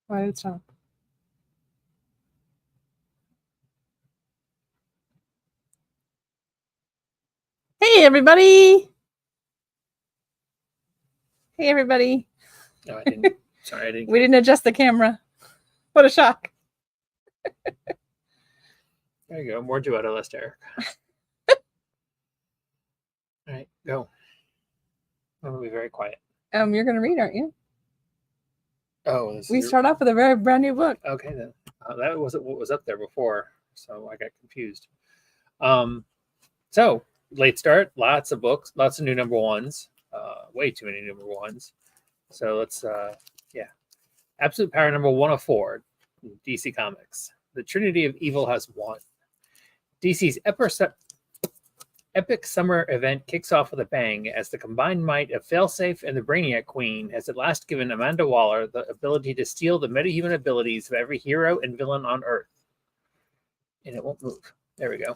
Why did it stop? Hey, everybody. Hey, everybody. No, I didn't. Sorry, I didn't. We didn't adjust the camera. What a shock. There you go. More Joetta, less Derek. All right, go. I'm going to be very quiet. You're going to read, aren't you? Oh, we start off with a very brand new book. Okay, then. That wasn't what was up there before, so I got confused. So, late start, lots of books, lots of new number ones, way too many number ones. So let's, Absolute Power number 104, DC Comics. The Trinity of Evil has won. DC's epic summer event kicks off with a bang as the combined might of Failsafe and the Brainiac Queen has at last given Amanda Waller the ability to steal the metahuman abilities of every hero and villain on Earth. And it won't move. There we go.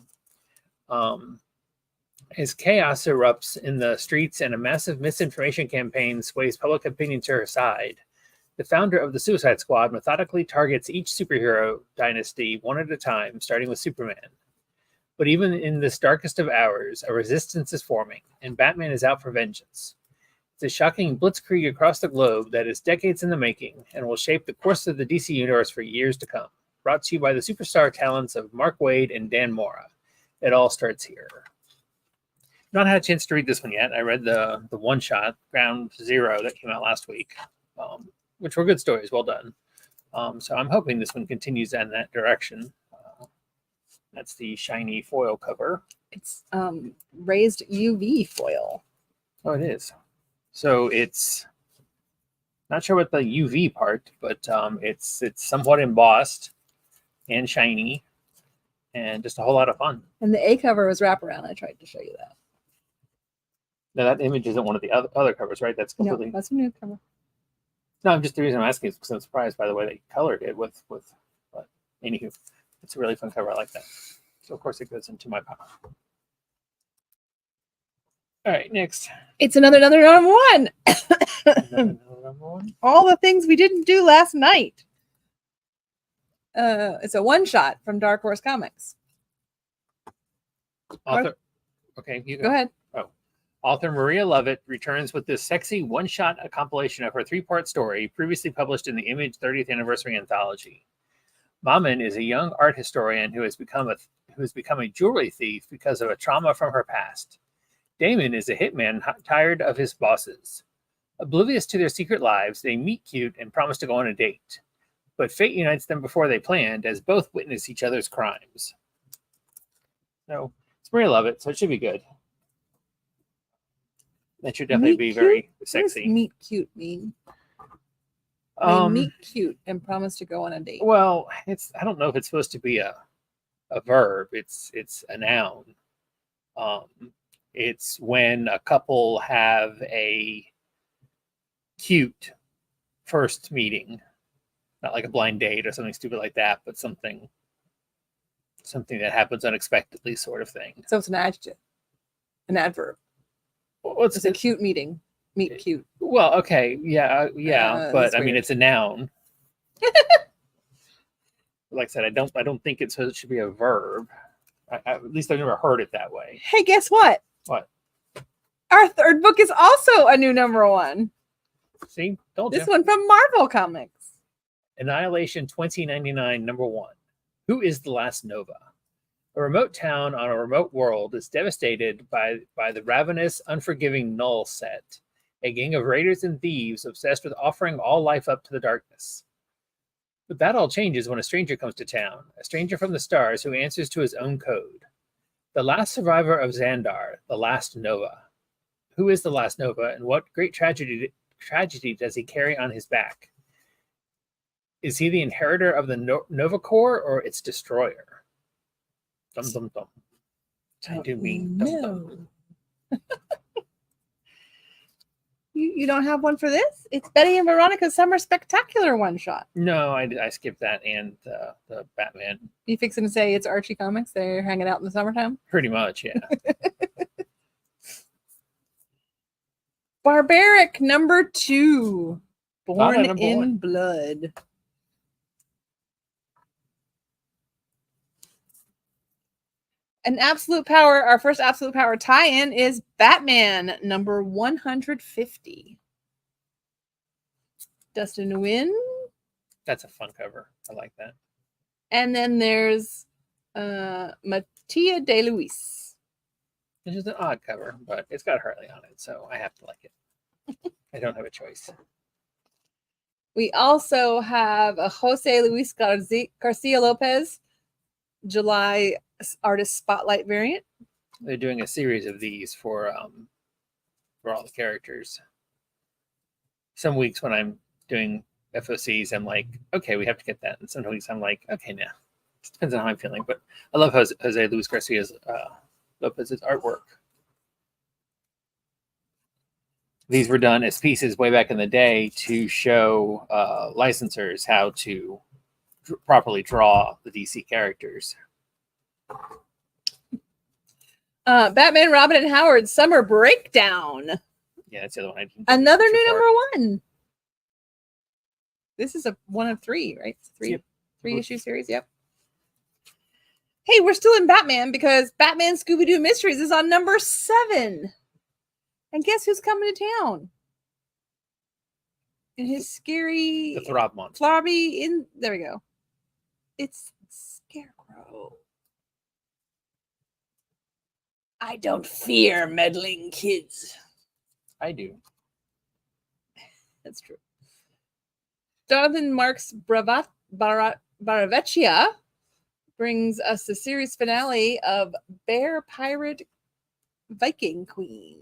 As chaos erupts in the streets and a massive misinformation campaign sways public opinion to her side, the founder of the Suicide Squad methodically targets each superhero dynasty one at a time, starting with Superman. But even in this darkest of hours, a resistance is forming, and Batman is out for vengeance. It's a shocking blitzkrieg across the globe that is decades in the making and will shape the course of the DC universe for years to come. Brought to you by the superstar talents of Mark Waid and Dan Mora. It all starts here. Not had a chance to read this one yet. I read the one-shot, Ground Zero, that came out last week, which were good stories. Well done. So I'm hoping this one continues in that direction. That's the shiny foil cover. It's raised UV foil. Oh, it is. So it's not sure what the UV part, but it's somewhat embossed and shiny and just a whole lot of fun. And the A cover was wraparound. I tried to show you that. Now that image isn't one of the other covers, right? That's completely. No, that's a new cover. No, I'm just the reason I'm asking is because I'm surprised by the way they colored it with. But anywho, it's a really fun cover. I like that. So of course it goes into my pile. All right, next. It's another number one. Another number one. All the things we didn't do last night. It's a one shot from Dark Horse Comics. Author. Okay, you go ahead. Author Maria Lovett returns with this sexy one-shot compilation of her three-part story previously published in the Image 30th Anniversary Anthology. Maman is a young art historian who has become a jewelry thief because of a trauma from her past. Damon is a hitman tired of his bosses. Oblivious to their secret lives, they meet cute and promise to go on a date. But fate unites them before they planned, as both witness each other's crimes. So, it's Maria Lovett, so it should be good. That should definitely be very sexy. What does meet cute mean? They meet cute and promise to go on a date. Well, I don't know if it's supposed to be a verb. It's a noun. It's when a couple have a cute first meeting, not like a blind date or something stupid like that, but something that happens unexpectedly, sort of thing. So it's an adjective, an adverb. It's a cute meeting. Meet cute. Well, okay, yeah, but I mean, it's a noun. Like I said, I don't think it should be a verb. At least I've never heard it that way. Hey, guess what? What? Our third book is also a new number one. See, told you. This one from Marvel Comics. Annihilation 2099, number 1. Who is the last Nova? A remote town on a remote world is devastated by the ravenous, unforgiving Null set, a gang of raiders and thieves obsessed with offering all life up to the darkness. But that all changes when a stranger comes to town, a stranger from the stars who answers to his own code. The last survivor of Xandar, the last Nova. Who is the last Nova, and what great tragedy does he carry on his back? Is he the inheritor of the Nova Corps or its destroyer? Dum dum dum. I do mean dum dum. You don't have one for this? It's Betty and Veronica's Summer Spectacular one shot. No, I skipped that and the Batman. You fixing to say it's Archie Comics? They're hanging out in the summertime? Pretty much, yeah. Barbaric number 2. Born in Blood. An Absolute Power, our first Absolute Power tie-in is Batman number 150. Dustin Nguyen. That's a fun cover. I like that. And then there's Mattia De Luis. Which is an odd cover, but it's got Harley on it, so I have to like it. I don't have a choice. We also have a Jose Luis Garcia Lopez July Artist Spotlight variant. They're doing a series of these for all the characters. Some weeks when I'm doing FOCs, I'm like, okay, we have to get that. And some weeks I'm like, okay, now. It depends on how I'm feeling. But I love Jose Luis Garcia Lopez's artwork. These were done as pieces way back in the day to show licensors how to properly draw the DC characters. Batman, Robin, and Howard Summer Breakdown. Yeah, that's the other one. Another new number 1. This is a 1 of 3, right? Yep. 3-issue series. Yep. Hey, we're still in Batman because Batman Scooby-Doo Mysteries is on number 7. And guess who's coming to town? In his scary... The Throb Monster. Flobby in... There we go. It's Scarecrow. I don't fear meddling kids. I do. That's true. Jonathan Marks Baravecchia brings us the series finale of Bear Pirate Viking Queen.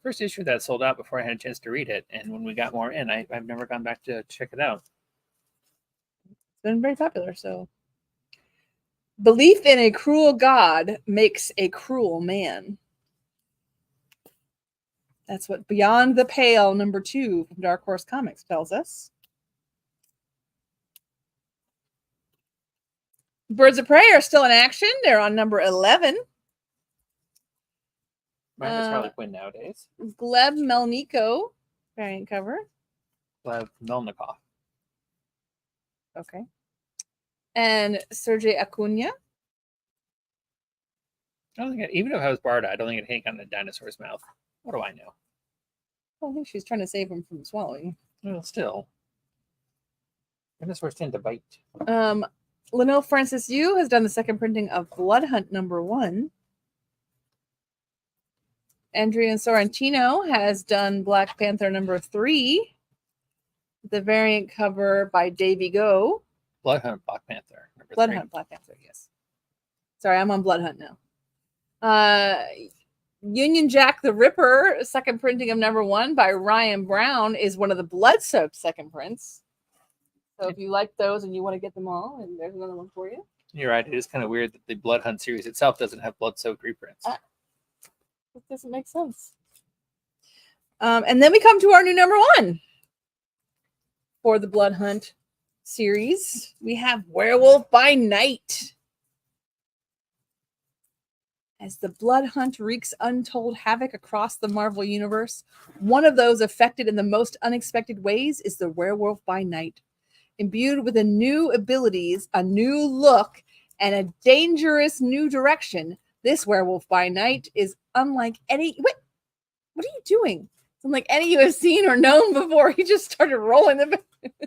First issue that sold out before I had a chance to read it, and when we got more in, I've never gone back to check it out. It's been very popular, so. Belief in a cruel god makes a cruel man. That's what Beyond the Pale number 2 from Dark Horse Comics tells us. Birds of Prey are still in action. They're on number 11. Mine is Harley Quinn nowadays. Gleb Melnico variant cover. Gleb Melnikov. Okay. And Sergei Acuna. I don't think even if I was Barda, I don't think it'd hang on the dinosaur's mouth. What do I know? Well, I think she's trying to save him from swallowing. Well, still. Dinosaurs tend to bite. Lionel Francis Yu has done the second printing of Blood Hunt number 1. Andrea Sorrentino has done Black Panther number 3. The variant cover by Davey Go. Blood Hunt Black Panther. Blood Hunt Black Panther, yes. Sorry, I'm on Blood Hunt now. Union Jack the Ripper, second printing of number 1 by Ryan Brown, is one of the blood-soaked second prints. So if you like those and you want to get them all, and there's another one for you. You're right. It is kind of weird that the Blood Hunt series itself doesn't have blood-soaked reprints. It doesn't make sense. And then we come to our new number 1 for the Blood Hunt series. We have Werewolf by Night. As the Blood Hunt wreaks untold havoc across the Marvel Universe, one of those affected in the most unexpected ways is the Werewolf by Night. Imbued with a new abilities, a new look, and a dangerous new direction, this Werewolf by Night is unlike any... What are you doing? It's unlike any you have seen or known before. He just started rolling the...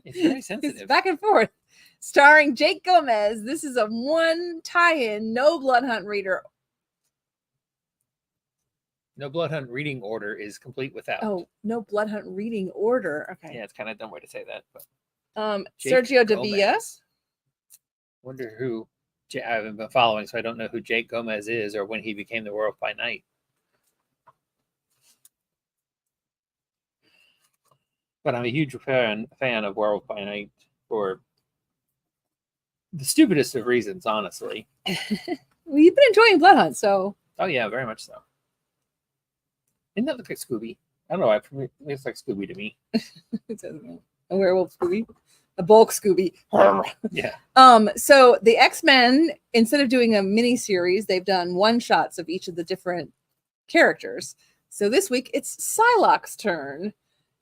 It's very sensitive. It's back and forth. Starring Jake Gomez. This is a one tie-in, no Blood Hunt reader. No Blood Hunt reading order is complete without. Oh, no Blood Hunt reading order. Okay. Yeah, it's kind of a dumb way to say that. But Sergio Davia. Wonder who I haven't been following, so I don't know who Jake Gomez is or when he became the Werewolf by Night. But I'm a huge fan of Werewolf by Night for the stupidest of reasons, honestly. Well, you've been enjoying Blood Hunt, so. Oh yeah, very much so. Didn't that look like Scooby? I don't know. It looks like Scooby to me. A werewolf Scooby, a bulk Scooby. Yeah. So the X-Men, instead of doing a mini series, they've done one shots of each of the different characters. So this week it's Psylocke's turn,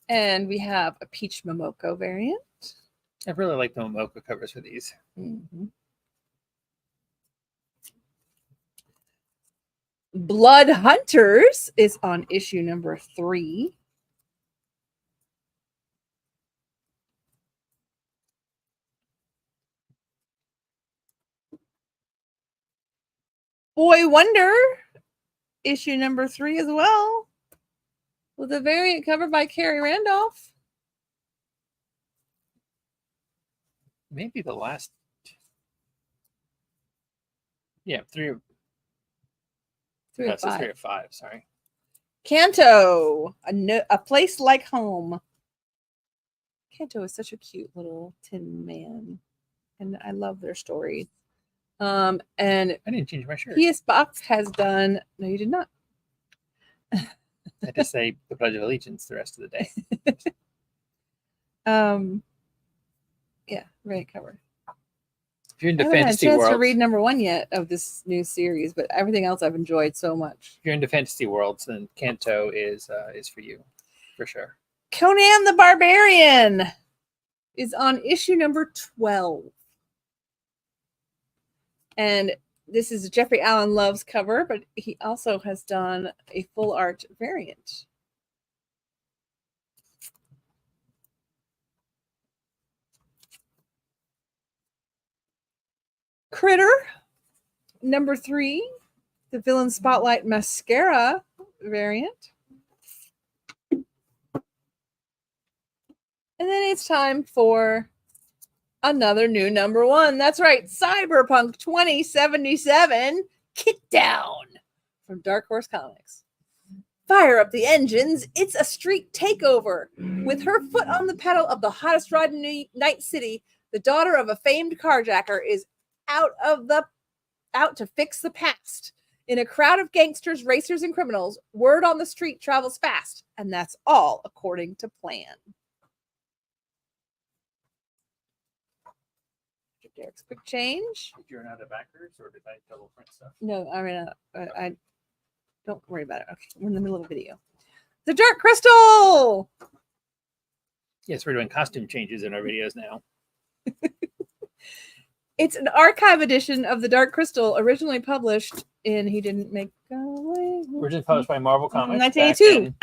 and we have a Peach Momoko variant. I really like the Momoko covers for these. Mm-hmm. Blood Hunters is on issue number 3. Boy Wonder, issue number 3 as well, with a variant cover by Carrie Randolph. Maybe the last. Yeah, 3 of 3 of 5. 3 of 5. Sorry. Kanto, a place like home. Kanto is such a cute little tin man, and I love their stories. And I didn't change my shirt. P.S. Box has done. No, you did not. I just say the Pledge of Allegiance the rest of the day. Yeah, right cover. If you're into I haven't had a fantasy chance worlds, to read number 1 yet of this new series, but everything else I've enjoyed so much. if you're into fantasy worlds, then Kanto is for you, for sure. Conan the Barbarian is on issue number 12. And this is Jeffrey Allen Love's cover, but he also has done a full art variant. Critter, number 3, the Villain Spotlight Mascara variant. And then it's time for another new number 1. That's right, Cyberpunk 2077 Kickdown from Dark Horse Comics. Fire up the engines. It's a street takeover. With her foot on the pedal of the hottest ride in Night City, the daughter of a famed carjacker is out to fix the past. In a crowd of gangsters, racers, and criminals, word on the street travels fast, and that's all according to plan. Derek's quick change. Did you run out of backers, or did I double print stuff? No, I ran out. I don't worry about it. Okay, we're in the middle of a video. The Dark Crystal. Yes, we're doing costume changes in our videos now. It's an archive edition of the Dark Crystal, originally published in He Didn't Make Away. Originally published by Marvel Comics 1982.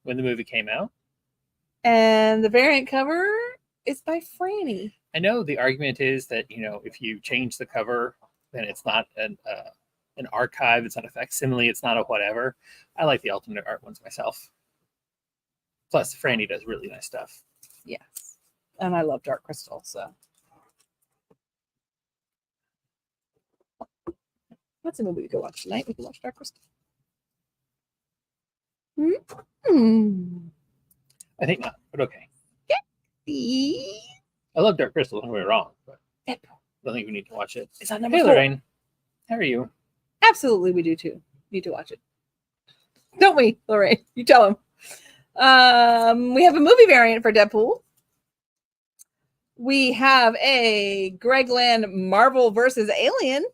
When the movie came out. And the variant cover is by Franny. I know the argument is that, if you change the cover, then it's not an archive, it's not a facsimile, it's not a whatever. I like the alternate art ones myself. Plus, Franny does really nice stuff. Yes. And I love Dark Crystal, so. What's a movie we could watch tonight? We could watch Dark Crystal. I think not, but okay. I love Dark Crystal, don't get me wrong, but I don't think we need to watch it. It's on number 4. Lorraine, how are you? Absolutely, we do too. Need to watch it. Don't we, Lorraine? You tell him. We have a movie variant for Deadpool. We have a Greg Land Marvel versus Alien.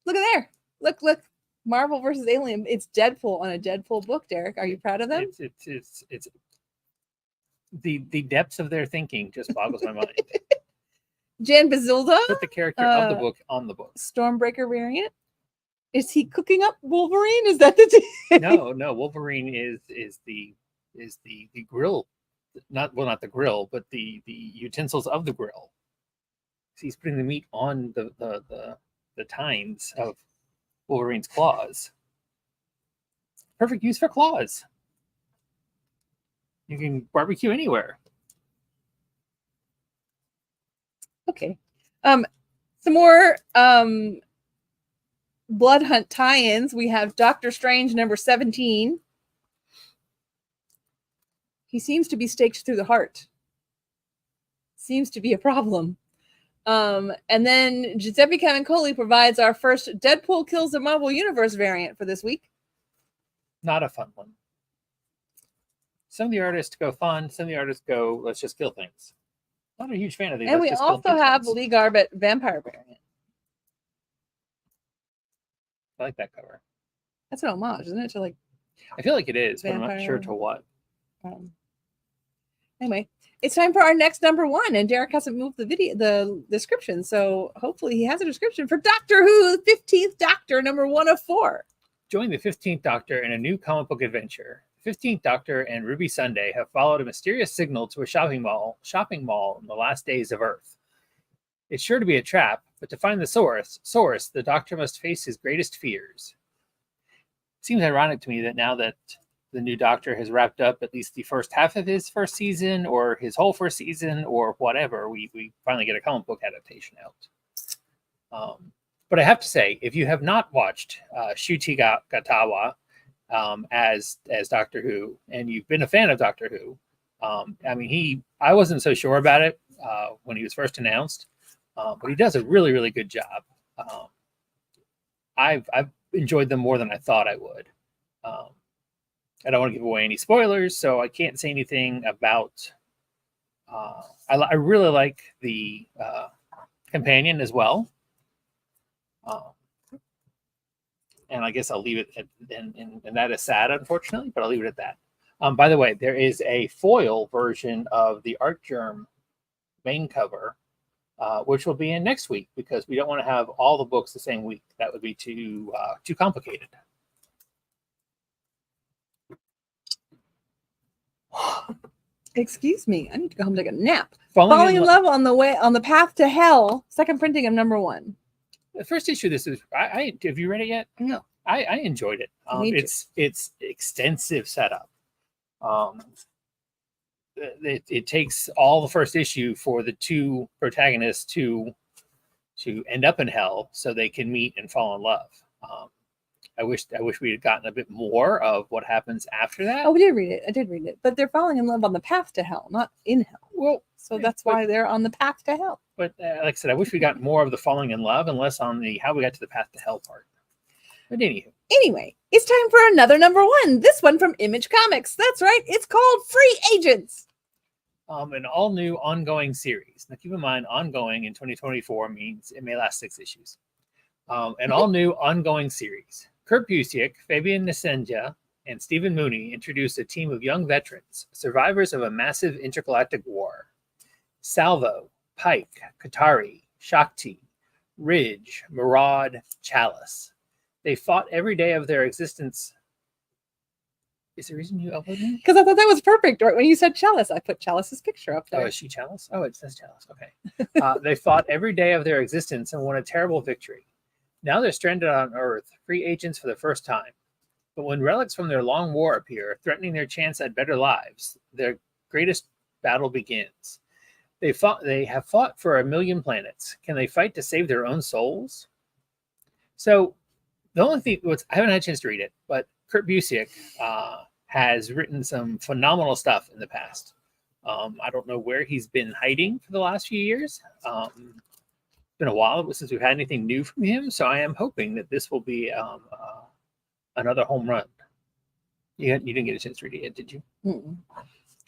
Look at there. Look. Marvel versus Alien. It's Deadpool on a Deadpool book, Derek. Are you proud of them? It's the depths of their thinking just boggles my mind. Jan Bazilda. Put the character of the book on the book. Stormbreaker variant. Is he cooking up Wolverine? Is that the No. Wolverine is the grill, not the grill, but the utensils of the grill. He's putting the meat on the tines of Wolverine's claws. Perfect use for claws. You can barbecue anywhere. Okay. Some more Blood Hunt tie-ins. We have Doctor Strange number 17. He seems to be staked through the heart. Seems to be a problem. And then Giuseppe Cavancoli provides our first Deadpool Kills the Marvel Universe variant for this week. Not a fun one. Some of the artists go fun. Some of the artists go, let's just kill things. Not a huge fan of these. And we also have Lee Garbett Vampire variant. I like that cover. That's an homage, isn't it? To like, I feel like it is, but I'm Vampire. not sure to what. Anyway, it's time for our next number one, and Derek hasn't moved the description, so hopefully he has a description for Doctor Who, the 15th Doctor, number 104. Join the 15th Doctor in a new comic book adventure. The 15th Doctor and Ruby Sunday have followed a mysterious signal to a shopping mall in the last days of Earth. It's sure to be a trap, but to find the source, the Doctor must face his greatest fears. It seems ironic to me that now that the new Doctor has wrapped up at least the first half of his first season, or his whole first season, or whatever, we finally get a comic book adaptation out. But I have to say, if you have not watched Cheetara as Doctor Who, and you've been a fan of Doctor Who, I wasn't so sure about it when he was first announced, but he does a really, really good job. I've enjoyed them more than I thought I would. I don't want to give away any spoilers, so I can't say anything about. I really like the companion as well, and I guess I'll leave it at, and that is sad, unfortunately, but I'll leave it at that. By the way, there is a foil version of the Art Germ main cover, which will be in next week because we don't want to have all the books the same week. That would be too complicated. Excuse me, I need to go home and take a nap. Falling in Love on the Path to Hell, second printing of number 1. The first issue of this is, have you read it yet? No. I enjoyed it. It's extensive setup. It takes all the first issue for the two protagonists to end up in hell so they can meet and fall in love. I wish we had gotten a bit more of what happens after that. Oh, we did read it. I did read it. But they're falling in love on the path to hell, not in hell. Well, so that's why they're on the path to hell. But like I said, I wish we got more of the falling in love and less on the how we got to the path to hell part. But anyway, it's time for another number 1. This one from Image Comics. That's right. It's called Free Agents. An all-new ongoing series. Now, keep in mind, ongoing in 2024 means it may last 6 issues. An all-new ongoing series. Kurt Busiek, Fabian Nicieza, and Stephen Mooney introduced a team of young veterans, survivors of a massive intergalactic war. Salvo, Pike, Katari, Shakti, Ridge, Maraud, Chalice. They fought every day of their existence. Is there a reason you uploaded me? Because I thought that was perfect. Right when you said Chalice, I put Chalice's picture up there. Oh, is she Chalice? Oh, it says Chalice. Okay. They fought every day of their existence and won a terrible victory. Now they're stranded on Earth, free agents for the first time. But when relics from their long war appear, threatening their chance at better lives, their greatest battle begins. They have fought for 1 million planets. Can they fight to save their own souls? So the only thing, I haven't had a chance to read it, but Kurt Busiek has written some phenomenal stuff in the past. I don't know where he's been hiding for the last few years. It's been a while since we've had anything new from him, so I am hoping that this will be another home run. You didn't get a chance to read it yet, did you? Mm-mm.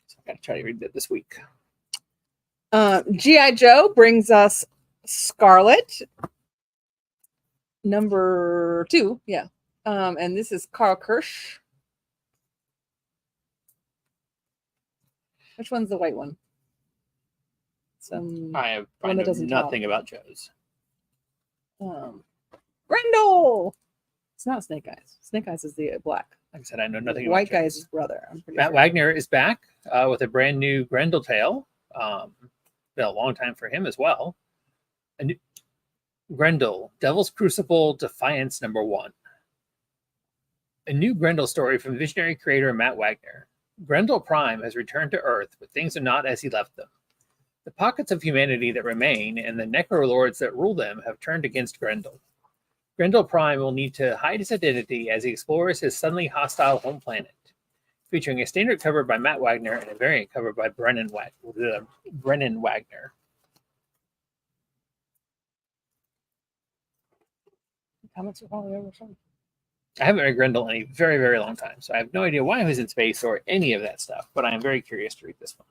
So I got to try to read that this week. G.I. Joe brings us Scarlet, number 2, yeah. And this is Carl Kirsch. Which one's the white one? I know nothing about Joe's. Grendel. It's not Snake Eyes. Snake Eyes is the black. Like I said, I know nothing. White guy is his brother. Matt Wagner is back with a brand new Grendel tale. Been a long time for him as well. Grendel, Devil's Crucible, Defiance number 1. A new Grendel story from visionary creator Matt Wagner. Grendel Prime has returned to Earth, but things are not as he left them. The pockets of humanity that remain and the necrolords that rule them have turned against Grendel. Grendel Prime will need to hide his identity as he explores his suddenly hostile home planet. Featuring a standard cover by Matt Wagner and a variant cover by Brennan Wagner. Comments are probably over some. I haven't read Grendel in a very, very long time, so I have no idea why he was in space or any of that stuff, but I am very curious to read this one.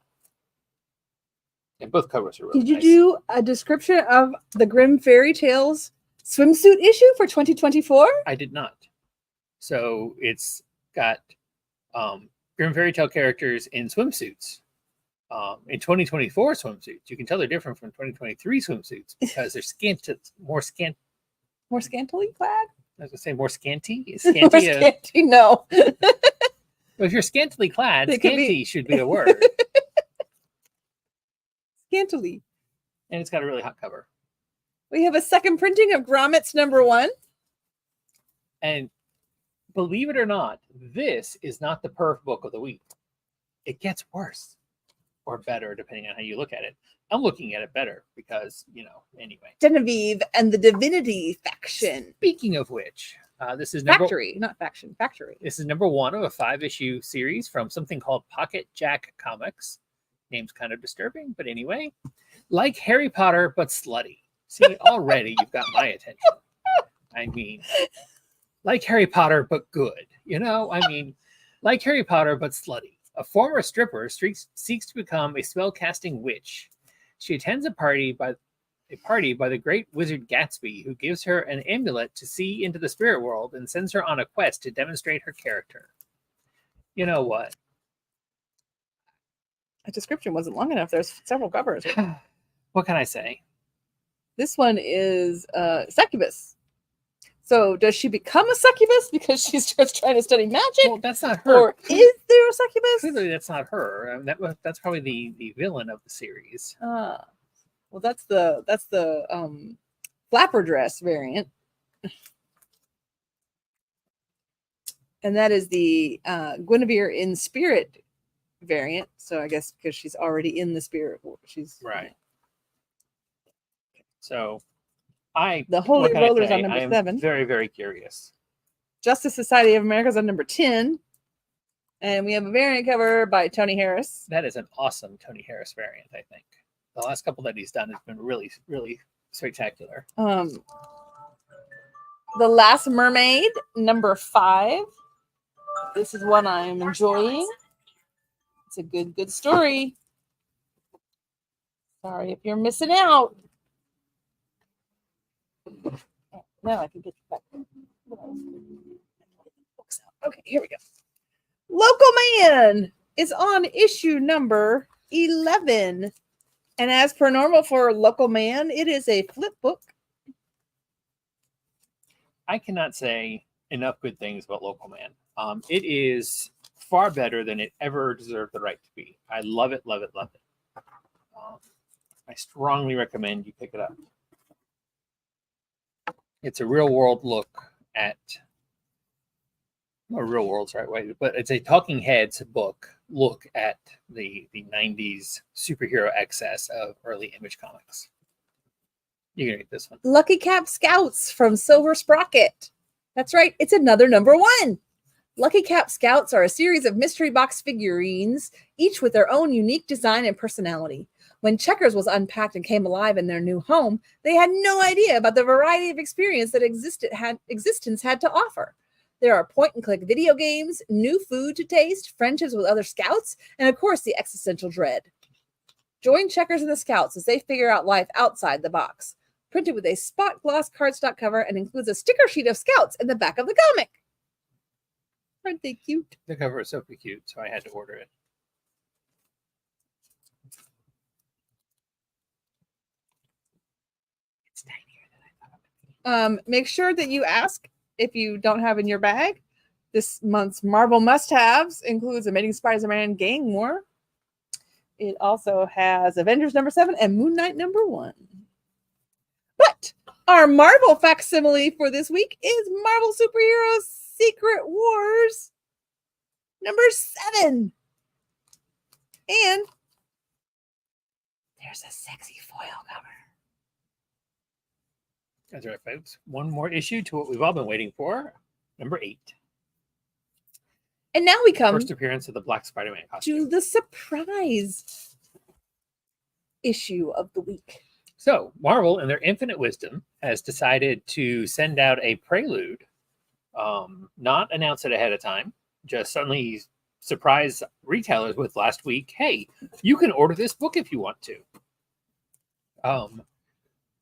And both covers are really nice. Did you do a description of the Grimm Fairy Tales swimsuit issue for 2024? I did not. So it's got Grimm Fairy Tale characters in swimsuits. In 2024 swimsuits, you can tell they're different from 2023 swimsuits because they're more scantily clad. I was gonna say more scanty. Is More scanty scanty, no. Well, if you're scantily clad, It could scanty be. should be a word. Scantily. And it's got a really hot cover. We have a second printing of Gromit's #1. And believe it or not, this is not the perf book of the week. It gets worse or better, depending on how you look at it. I'm looking at it better because, anyway. Genevieve and the Divinity Faction. Speaking of which, this is Factory, not faction, factory. This is #1 of a 5-issue series from something called Pocket Jack Comics. Name's kind of disturbing, but anyway. Like Harry Potter, but slutty. See, already you've got my attention. I mean, like Harry Potter, but good. Like Harry Potter, but slutty. A former stripper seeks to become a spell-casting witch. She attends a party by the great wizard Gatsby, who gives her an amulet to see into the spirit world and sends her on a quest to demonstrate her character. You know what? A description wasn't long enough. There's several covers. What can I say? This one is succubus. So does she become a succubus because she starts trying to study magic? Well, that's not her. Or is there a succubus? Clearly, that's not her. That's probably the villain of the series. Well, that's the flapper dress variant, and that is the Guinevere in spirit variant. So I guess because she's already in the spirit world, she's right. So, the Holy Rollers on I'm #7. Very, very curious. Justice Society of America's on #10, and we have a variant cover by Tony Harris. That is an awesome Tony Harris variant. I think the last couple that he's done has been really, really spectacular. The Last Mermaid #5. This is one I'm enjoying. It's a good story. Sorry if you're missing out. Now I can get back. Okay, here we go. Local Man is on issue number 11. And as per normal for Local Man, it is a flip book. I cannot say enough good things about Local Man. It is far better than it ever deserved the right to be. I love it, love it, love it. I strongly recommend you pick it up. It's a real world look at, not real world's the right way, but it's a talking heads book look at the 90s superhero excess of early Image Comics. You can read this one. Lucky Cap Scouts from Silver Sprocket. That's right, it's another #1. Lucky Cap Scouts are a series of mystery box figurines, each with their own unique design and personality. When Checkers was unpacked and came alive in their new home, they had no idea about the variety of experience that existence had to offer. There are point-and-click video games, new food to taste, friendships with other scouts, and of course, the existential dread. Join Checkers and the Scouts as they figure out life outside the box. Printed with a spot gloss cardstock cover and includes a sticker sheet of Scouts in the back of the comic. Aren't they cute? The cover is so cute, so I had to order it. It's tinier than I thought. Make sure that you ask if you don't have in your bag. This month's Marvel must-haves includes Amazing Spider-Man Gang War. It also has Avengers #7 and Moon Knight #1. But our Marvel facsimile for this week is Marvel Superheroes Secret Wars #7. And there's a sexy foil cover. That's right, folks. One more issue to what we've all been waiting for, #8. And now we come First appearance of the Black Spider-Man costume. to the surprise issue of the week. So, Marvel, in their infinite wisdom, has decided to send out a prelude, not announce it ahead of time, just suddenly surprise retailers with last week, hey, you can order this book if you want to.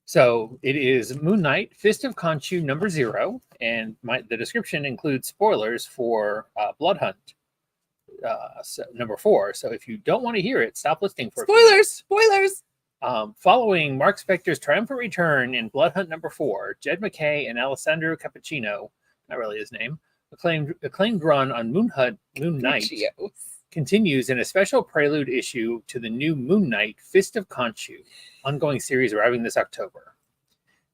So it is Moon Knight, Fist of Khonshu #0, and the description includes spoilers for Blood Hunt. number 4. So if you don't want to hear it, stop listening for Spoilers. Following Mark Spector's triumphant return in Blood Hunt number 4, Jed McKay and Alessandro Cappuccino, not really his name, acclaimed run on Moon Knight continues in a special prelude issue to the new Moon Knight Fist of Khonshu ongoing series arriving this October.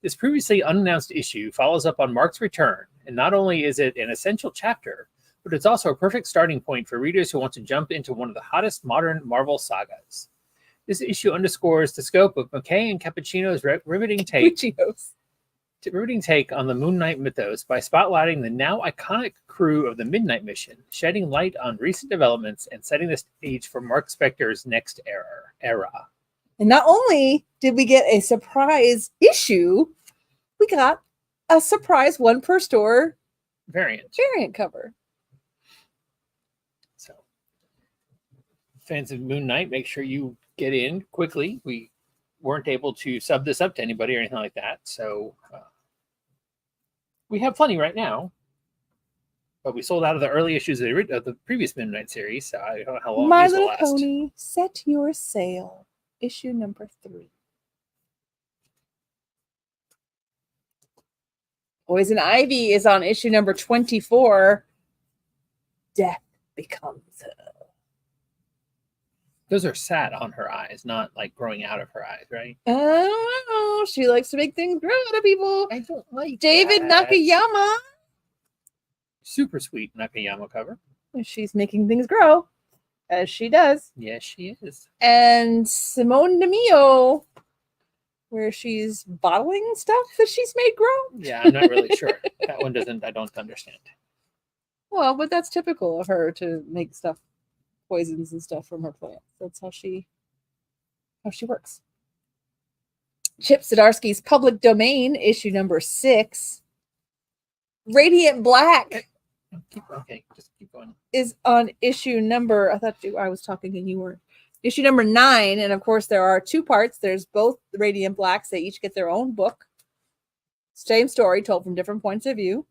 This previously unannounced issue follows up on Mark's return, and not only is it an essential chapter, but it's also a perfect starting point for readers who want to jump into one of the hottest modern Marvel sagas. This issue underscores the scope of McKay and Cappuccino's riveting take on the Moon Knight mythos by spotlighting the now iconic crew of the Midnight Mission, shedding light on recent developments and setting the stage for Mark Spector's next era. And not only did we get a surprise issue, we got a surprise one per store variant cover. So, fans of Moon Knight, make sure you get in quickly. We weren't able to sub this up to anybody or anything like that, so we have plenty right now. But we sold out of the early issues of the previous Moon Knight series, so I don't know how long My these will Little last. Pony, Set Your Sail, issue number 3. Poison Ivy is on issue number 24. Death becomes her. Those are sat on her eyes, not like growing out of her eyes, right? Oh, she likes to make things grow out of people. I don't like David that. Nakayama. Super sweet Nakayama cover. She's making things grow, as she does. Yes, she is. And Simone DeMio, where she's bottling stuff that she's made grow. Yeah, I'm not really sure. That one I don't understand. Well, but that's typical of her to make stuff, poisons and stuff from her plants. That's how she works. Chip Zdarsky's Public Domain, issue number 6. Radiant Black. Just keep going. Is on issue number, I was talking and you weren't. Issue number 9, and of course there are 2 parts. There's both the Radiant Blacks. They each get their own book. Same story told from different points of view.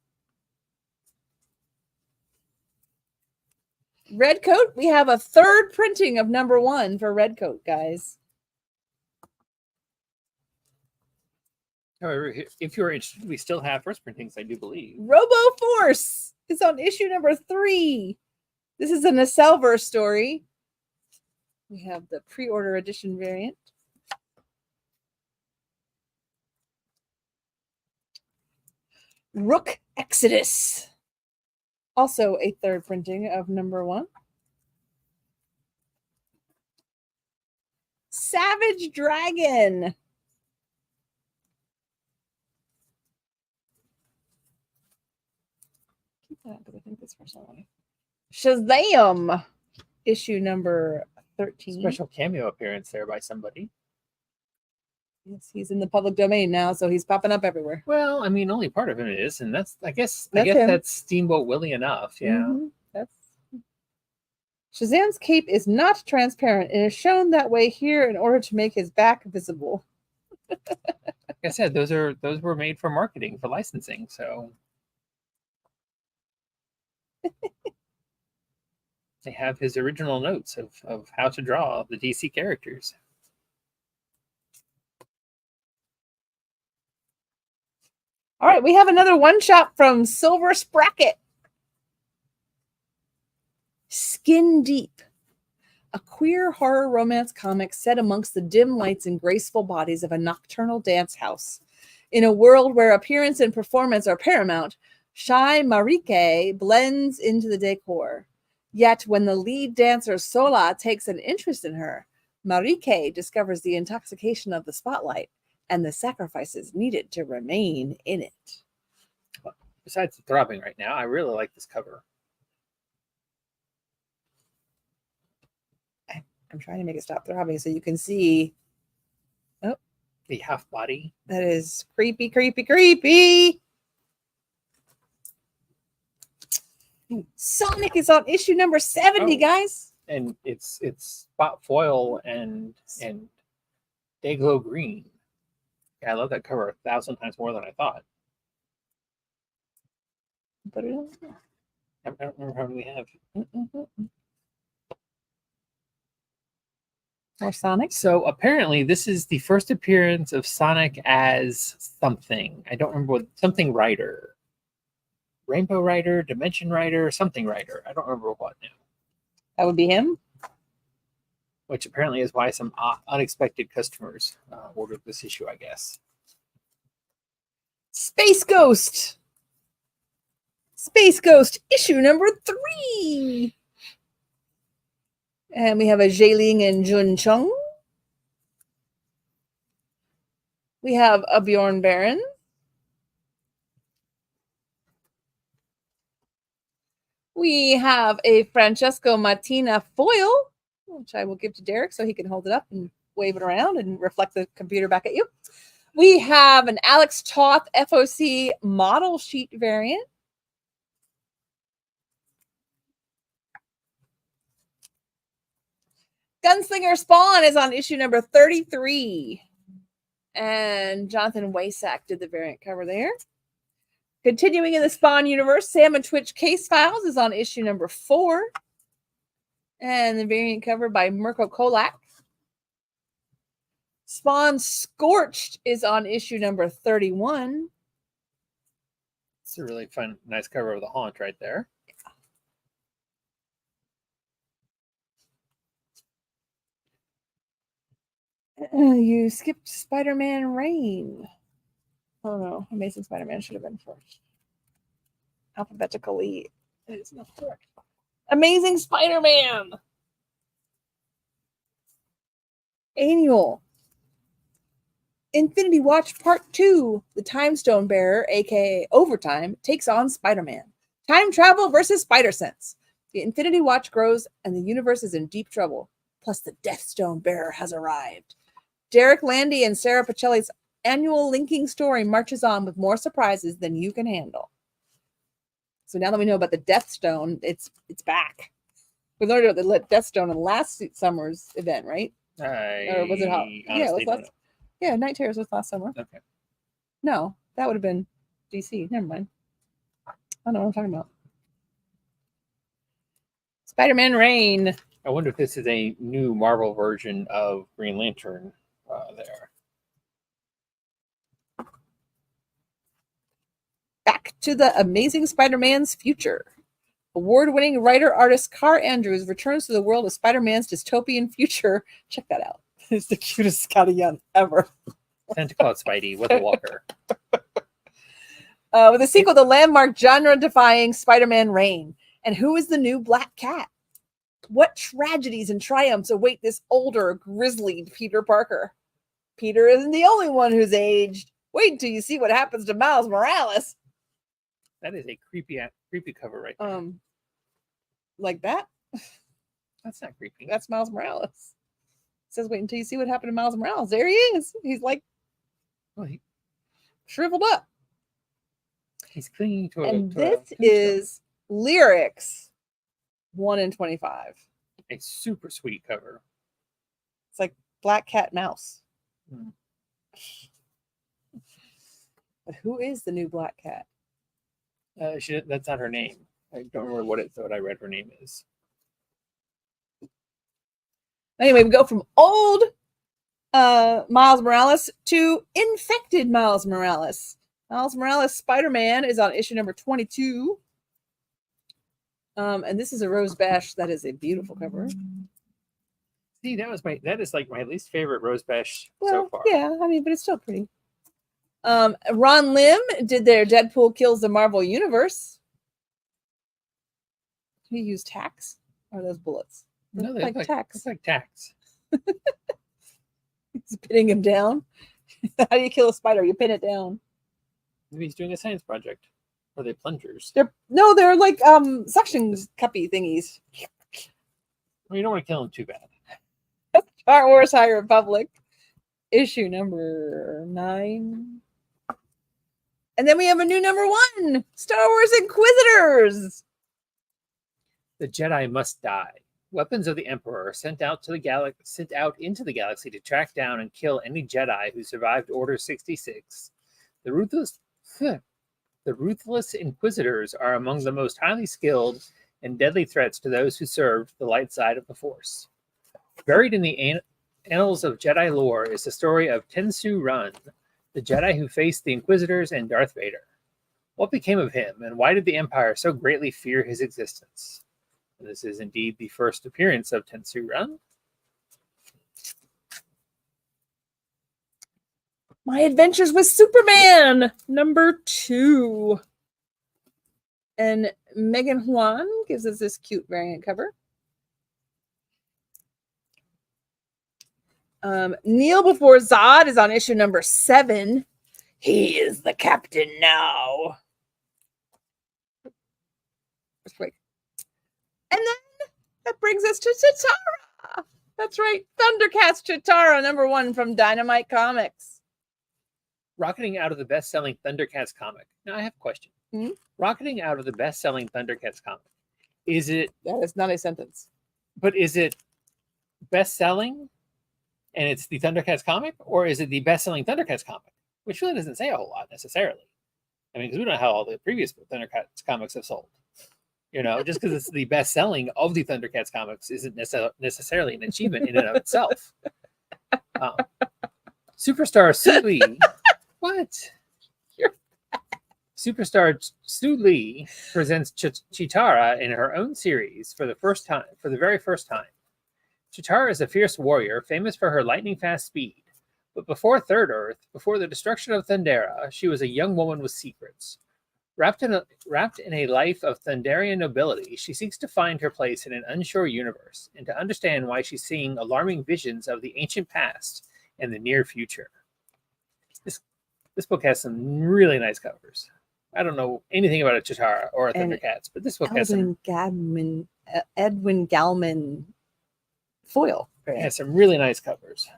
Redcoat, we have a 3rd printing of number 1 for Redcoat, guys. However, if you're interested, we still have first printings, I do believe. Robo Force is on issue number 3. This is a Nacelle story. We have the pre-order edition variant. Rook Exodus. Also a 3rd printing of number 1. Savage Dragon. Keep that because I think this for somebody. Shazam. Issue number 13. Special cameo appearance there by somebody. Yes, he's in the public domain now, so he's popping up everywhere. Well, I mean, only part of him is, and I guess him. that's Steamboat Willie enough. Yeah. Mm-hmm. Shazam's cape is not transparent and is shown that way here in order to make his back visible. Like I said, those were made for marketing, for licensing, so they have his original notes of how to draw the DC characters. All right, we have another one-shot from Silver Sprocket. Skin Deep, a queer horror romance comic set amongst the dim lights and graceful bodies of a nocturnal dance house. In a world where appearance and performance are paramount, shy Marike blends into the decor. Yet when the lead dancer Sola takes an interest in her, Marike discovers the intoxication of the spotlight and the sacrifices needed to remain in it. Besides the throbbing right now, I really like this cover. I'm trying to make it stop throbbing so you can see. Oh, the half body. That is creepy, creepy, creepy. Sonic is on issue number 70, guys. And it's spot foil and Dayglow green. Yeah, I love that cover 1,000 times more than I thought. Put it on. I don't remember how many we have. Or Sonic. So apparently this is the first appearance of Sonic as something. I don't remember what, something Rider. Rainbow Rider, Dimension Rider, something Rider. I don't remember what now. That would be him. Which apparently is why some unexpected customers ordered this issue, I guess. Space Ghost. Space Ghost issue number 3. And we have a Xialing and Jun Chung. We have a Bjorn Baron. We have a Francesco Mattina foil, which I will give to Derek so he can hold it up and wave it around and reflect the computer back at you. We have an Alex Toth FOC model sheet variant. Gunslinger Spawn is on issue number 33. And Jonathan Waysack did the variant cover there. Continuing in the Spawn universe, Sam and Twitch Case Files is on issue number 4. And the variant cover by Mirko Kolak. Spawn Scorched is on issue number 31. It's a really fun, nice cover of the Haunt right there. You skipped Spider-Man Reign. Oh no, Amazing Spider-Man should have been first. Alphabetically, it is not correct. Amazing Spider-Man! Annual. Infinity Watch Part 2. The Time Stone Bearer, aka Overtime, takes on Spider-Man. Time travel versus Spider-Sense. The Infinity Watch grows and the universe is in deep trouble. Plus the Death Stone Bearer has arrived. Derek Landy and Sarah Pacelli's annual linking story marches on with more surprises than you can handle. So now that we know about the Death Stone, it's back. We learned about the Death Stone in last summer's event, right? Or was it hot? Yeah, it was last. Yeah, Night Terrors was last summer. Okay. No, that would have been DC. Never mind. I don't know what I'm talking about. Spider-Man Reign. I wonder if this is a new Marvel version of Green Lantern there. Back to the Amazing Spider-Man's future. Award-winning writer-artist Carr Andrews returns to the world of Spider-Man's dystopian future. Check that out. It's the cutest Scotty Young ever. Santa Claus Spidey with a walker. With a sequel to landmark genre-defying Spider-Man Reign. And who is the new Black Cat? What tragedies and triumphs await this older, grizzly Peter Parker? Peter isn't the only one who's aged. Wait until you see what happens to Miles Morales. That is a creepy cover right there. Like that? That's not creepy. That's Miles Morales. It says, wait until you see what happened to Miles Morales. There he is. He's like, well, he shriveled up. He's clinging to a. And this is Lyrics 1 in 25. A super sweet cover. It's like Black Cat Mouse. Hmm. But who is the new Black Cat? That's not her name. I don't remember what I read her name is. Anyway, we go from old Miles Morales to infected Miles Morales. Miles Morales Spider-Man is on issue number 22. And this is a Rose Bash. That is a beautiful cover. See, that is like my least favorite Rose Bash so far. Yeah, I mean, but it's still pretty. Ron Lim did their Deadpool Kills the Marvel Universe. He used tacks? Or those bullets? No, they look like tacks. It's like tacks. He's pinning him down. How do you kill a spider? You pin it down. Maybe he's doing a science project. Or are they plungers? They're like suction cuppy thingies. Well, you don't want to kill them too bad. Star Wars High Republic, issue number 9. And then we have a new number 1, Star Wars Inquisitors. The Jedi must die. Weapons of the Emperor are sent out into the galaxy to track down and kill any Jedi who survived Order 66. The ruthless Inquisitors are among the most highly skilled and deadly threats to those who served the light side of the Force. Buried in the annals of Jedi lore is the story of Tensu Run, the Jedi who faced the Inquisitors and Darth Vader. What became of him, and why did the Empire so greatly fear his existence? And this is indeed the first appearance of Tensu Run. My Adventures with Superman, number 2. And Megan Juan gives us this cute variant cover. Kneel Before Zod is on issue number 7. He is the captain now. Quick. And then that brings us to Cheetara. That's right. Thundercats Cheetara, number 1 from Dynamite Comics. Rocketing out of the best-selling Thundercats comic. Now I have a question. Hmm? Rocketing out of the best-selling Thundercats comic. Is it... That is not a sentence. But is it best-selling and it's the Thundercats comic? Or is it the best-selling Thundercats comic? Which really doesn't say a whole lot necessarily. I mean, because we don't know how all the previous Thundercats comics have sold. You know, just because it's the best-selling of the Thundercats comics isn't necessarily an achievement in and of itself. Superstar Sue Lee... What? Superstar Sue Lee presents Cheetara in her own series for the very first time. Cheetara is a fierce warrior, famous for her lightning-fast speed. But before Third Earth, before the destruction of Thundera, she was a young woman with secrets. Wrapped in a life of Thunderian nobility, she seeks to find her place in an unsure universe and to understand why she's seeing alarming visions of the ancient past and the near future. This book has some really nice covers. I don't know anything about a Cheetara or a Thundercats, but this book has some... Edwin Gallman foil. Has some really nice covers.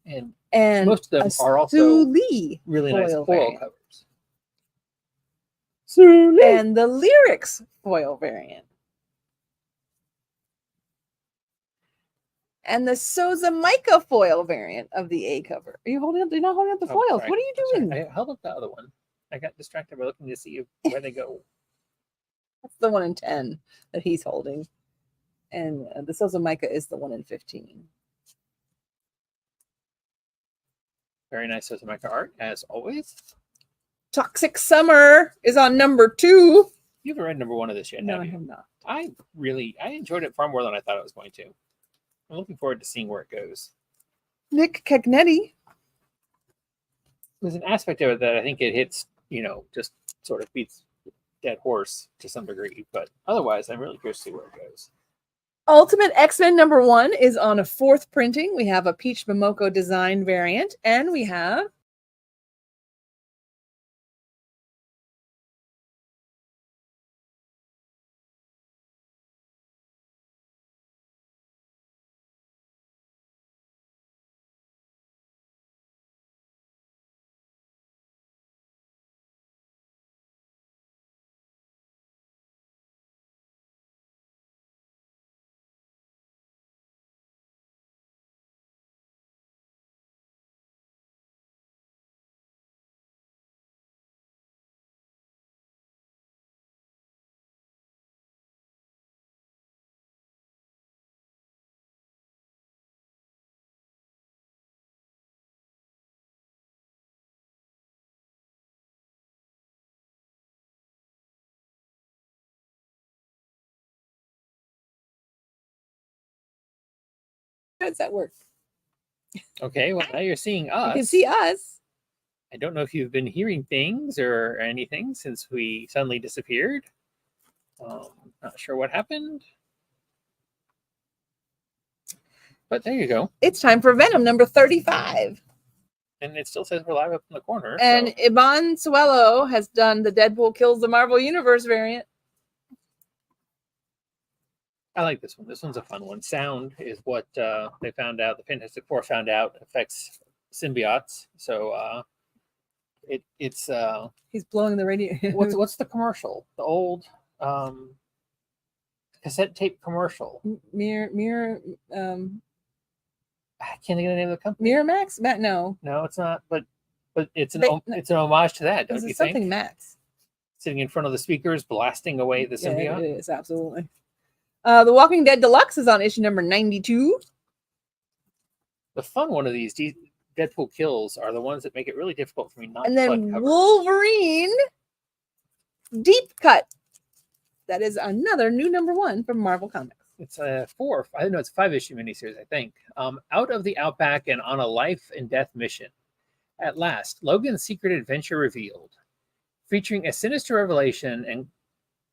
And most of them are also Sue Lee really nice foil variant. covers. Sue Lee! And the Lyrics foil variant. And the Souza Micah foil variant of the A cover. Are you holding up? You're not holding up the foils. Sorry. What are you doing? Sorry. I held up the other one. I got distracted by looking to see where they go. That's the 1 in 10 that he's holding. And the Souza Micah is the 1 in 15. Very nice Souza Micah art, as always. Toxic Summer is on number 2. You haven't read number 1 of this yet, No, have I you? have not. I enjoyed it far more than I thought I was going to. I'm looking forward to seeing where it goes. Nick Cagnetti. There's an aspect of it that I think it hits, just sort of beats dead horse to some degree. But otherwise, I'm really curious to see where it goes. Ultimate X-Men number 1 is on a 4th printing. We have a Peach Momoko design variant, and we have how does that work? Okay, well, now you're seeing us. You can see us. I don't know if you've been hearing things or anything since we suddenly disappeared. Not sure what happened. But there you go. It's time for Venom number 35. And it still says we're live up in the corner. And so. Ivan Suelo has done the Deadpool Kills the Marvel Universe variant. I like this one. This one's a fun one. Sound is what they found out. The Fantastic Four found out affects symbiotes. So it's he's blowing the radio. what's the commercial? The old cassette tape commercial. Mirror. I can't think of the name of the company. Miramax? No, it's not. But it's an homage to that. Don't you think? Something Max Sitting in front of the speakers, blasting away the symbiote. Yeah, it is absolutely. The Walking Dead Deluxe is on issue number 92. The fun one of these Deadpool kills are the ones that make it really difficult for me not And to collect then covers. Wolverine Deep Cut. That is another new number 1 from Marvel Comics. It's a 5-issue miniseries, I think. Out of the Outback and on a life and death mission. At last, Logan's secret adventure revealed, featuring a sinister revelation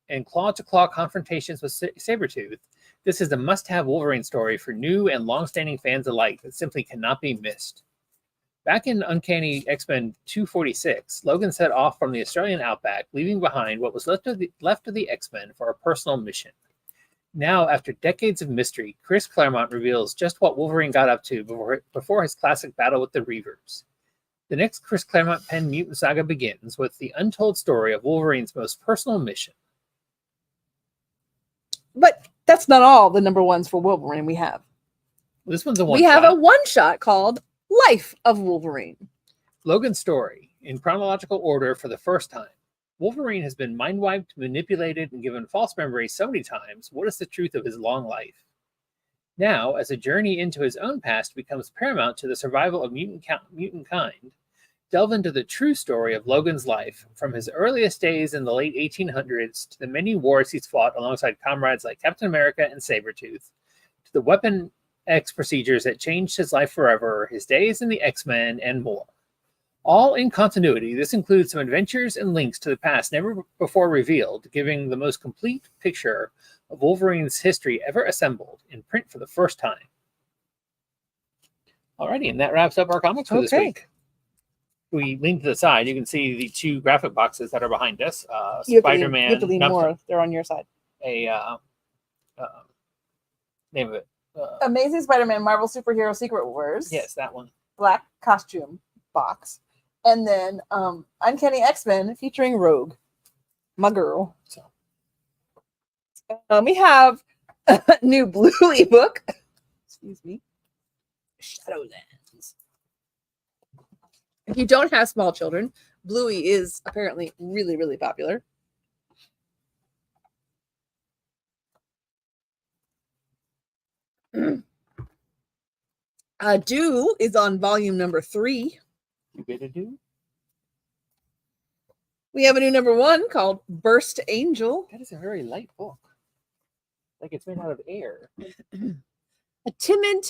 and claw-to-claw confrontations with Sabretooth. This is the must-have Wolverine story for new and long-standing fans alike that simply cannot be missed. Back in Uncanny X-Men 246, Logan set off from the Australian Outback, leaving behind what was left of the X-Men for a personal mission. Now, after decades of mystery, Chris Claremont reveals just what Wolverine got up to before his classic battle with the Reavers. The next Chris Claremont penned mutant saga begins with the untold story of Wolverine's most personal mission. But that's not all the number 1s for Wolverine we have. This one's a one-shot. We have a one-shot called Life of Wolverine. Logan's story, in chronological order for the first time. Wolverine has been mind-wiped, manipulated, and given false memories so many times. What is the truth of his long life? Now, as a journey into his own past becomes paramount to the survival of mutant kind, delve into the true story of Logan's life, from his earliest days in the late 1800s to the many wars he's fought alongside comrades like Captain America and Sabretooth, to the Weapon X procedures that changed his life forever, his days in the X-Men, and more. All in continuity, this includes some adventures and links to the past never before revealed, giving the most complete picture of Wolverine's history ever assembled in print for the first time. Alrighty, and that wraps up our comics for this week. We lean to the side, you can see the 2 graphic boxes that are behind us. Spider-Man. You have to lean more. They're on your side. Name of it. Amazing Spider-Man Marvel Superhero Secret Wars. Yes, that one. Black costume box. And then Uncanny X-Men featuring Rogue. My girl. So. We have a new Bluey book. Excuse me. Shadowlands. If you don't have small children, Bluey is apparently really, really popular. Do is on volume number 3. You get a do? We have a new number 1 called Burst Angel. That is a very light book. Like it's made out of air. A timid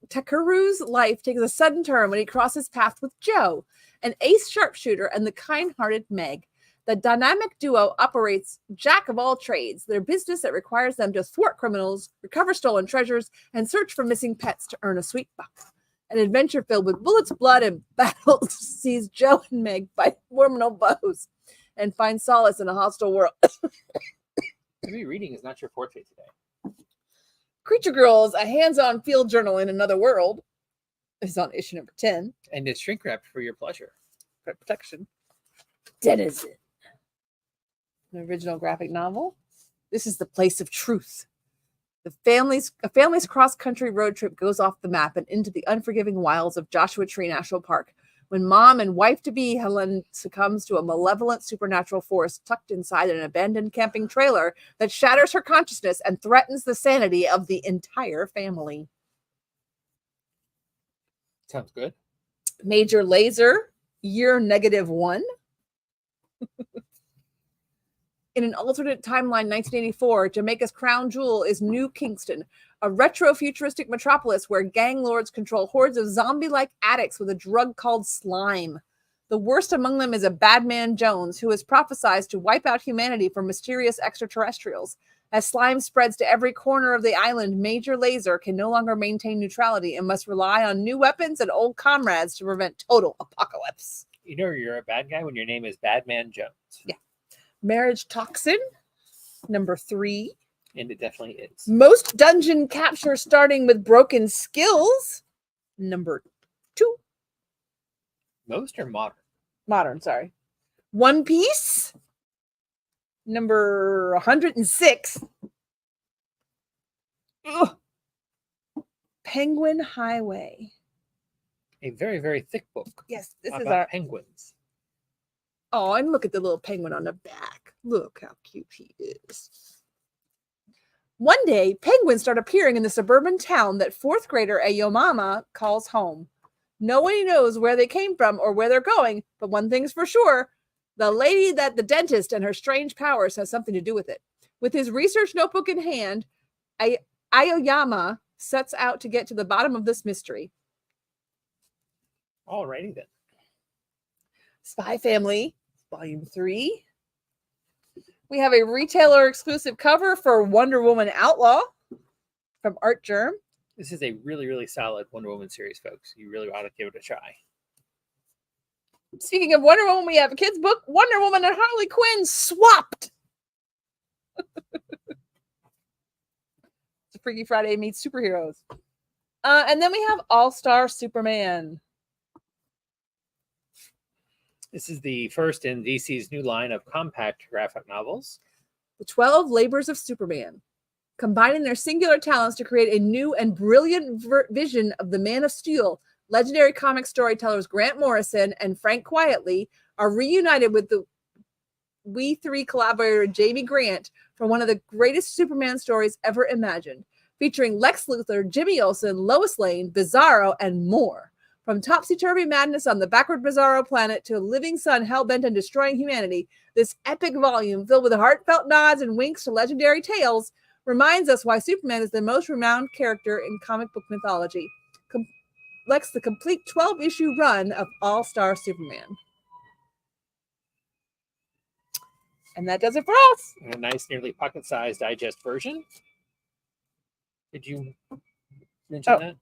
Takaru's life takes a sudden turn when he crosses paths with Joe, an ace sharpshooter, and the kind-hearted Meg. The dynamic duo operates jack of all trades, their business that requires them to thwart criminals, recover stolen treasures, and search for missing pets to earn a sweet buck. An adventure filled with bullets, blood, and battles sees Joe and Meg fight criminal bows and find solace in a hostile world. Maybe reading is not your forte today. Creature Girls, a hands-on field journal in another world, is on issue number 10. And it's shrink wrapped for your pleasure. For protection. Denizen. An original graphic novel. This is the place of truth. A family's cross-country road trip goes off the map and into the unforgiving wilds of Joshua Tree National Park when mom and wife-to-be Helen succumbs to a malevolent supernatural force tucked inside an abandoned camping trailer that shatters her consciousness and threatens the sanity of the entire family. Sounds good. Major Lazer, year -1. In an alternate timeline, 1984, Jamaica's crown jewel is New Kingston, a retro-futuristic metropolis where gang lords control hordes of zombie-like addicts with a drug called slime. The worst among them is a Badman Jones, who is prophesied to wipe out humanity from mysterious extraterrestrials. As slime spreads to every corner of the island, Major Lazer can no longer maintain neutrality and must rely on new weapons and old comrades to prevent total apocalypse. You know you're a bad guy when your name is Badman Jones. Yeah. Marriage Toxin, number 3. And it definitely is. Most dungeon capture starting with broken skills, number 2. Most or modern? Modern, sorry. One Piece, number 106. Ugh. Penguin Highway. A very, very thick book. Yes, this about is our penguins. Oh, and look at the little penguin on the back. Look how cute he is. One day, penguins start appearing in the suburban town that fourth grader Ayomama calls home. Nobody knows where they came from or where they're going, but one thing's for sure, the lady that the dentist and her strange powers has something to do with it. With his research notebook in hand, Aoyama sets out to get to the bottom of this mystery. Alrighty then. Spy Family, Volume 3. We have a retailer exclusive cover for Wonder Woman Outlaw from Art Germ. This is a really, really solid Wonder Woman series, folks. You really ought to give it a try. Speaking of Wonder Woman, we have a kid's book, Wonder Woman and Harley Quinn swapped. It's a Freaky Friday meets superheroes. And then we have All-Star Superman. This is the first in DC's new line of compact graphic novels. The 12 Labors of Superman, combining their singular talents to create a new and brilliant vision of the Man of Steel. Legendary comic storytellers Grant Morrison and Frank Quietly are reunited with the We Three collaborator Jamie Grant for one of the greatest Superman stories ever imagined, featuring Lex Luthor, Jimmy Olsen, Lois Lane, Bizarro, and more. From topsy-turvy madness on the backward Bizarro planet to a living sun hell-bent on destroying humanity, this epic volume, filled with heartfelt nods and winks to legendary tales, reminds us why Superman is the most renowned character in comic book mythology. Lex the complete 12-issue run of All-Star Superman. And that does it for us. A nice, nearly pocket-sized digest version. Did you mention that?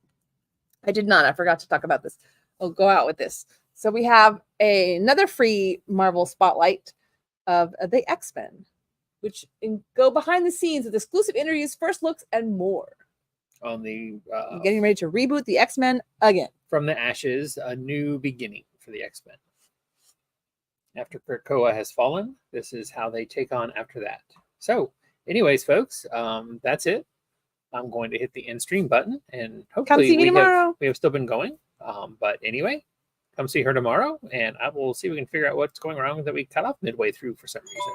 I did not. I forgot to talk about this. I'll go out with this. So we have another free Marvel Spotlight of the X-Men, which go behind the scenes with exclusive interviews, first looks, and more. On the Getting ready to reboot the X-Men again. From the ashes, a new beginning for the X-Men. After Krakoa has fallen, this is how they take on after that. So, anyways, folks, that's it. I'm going to hit the end stream button, and hopefully come see me tomorrow. We have still been going. But anyway, come see her tomorrow, and I will see if we can figure out what's going wrong that we cut off midway through for some reason.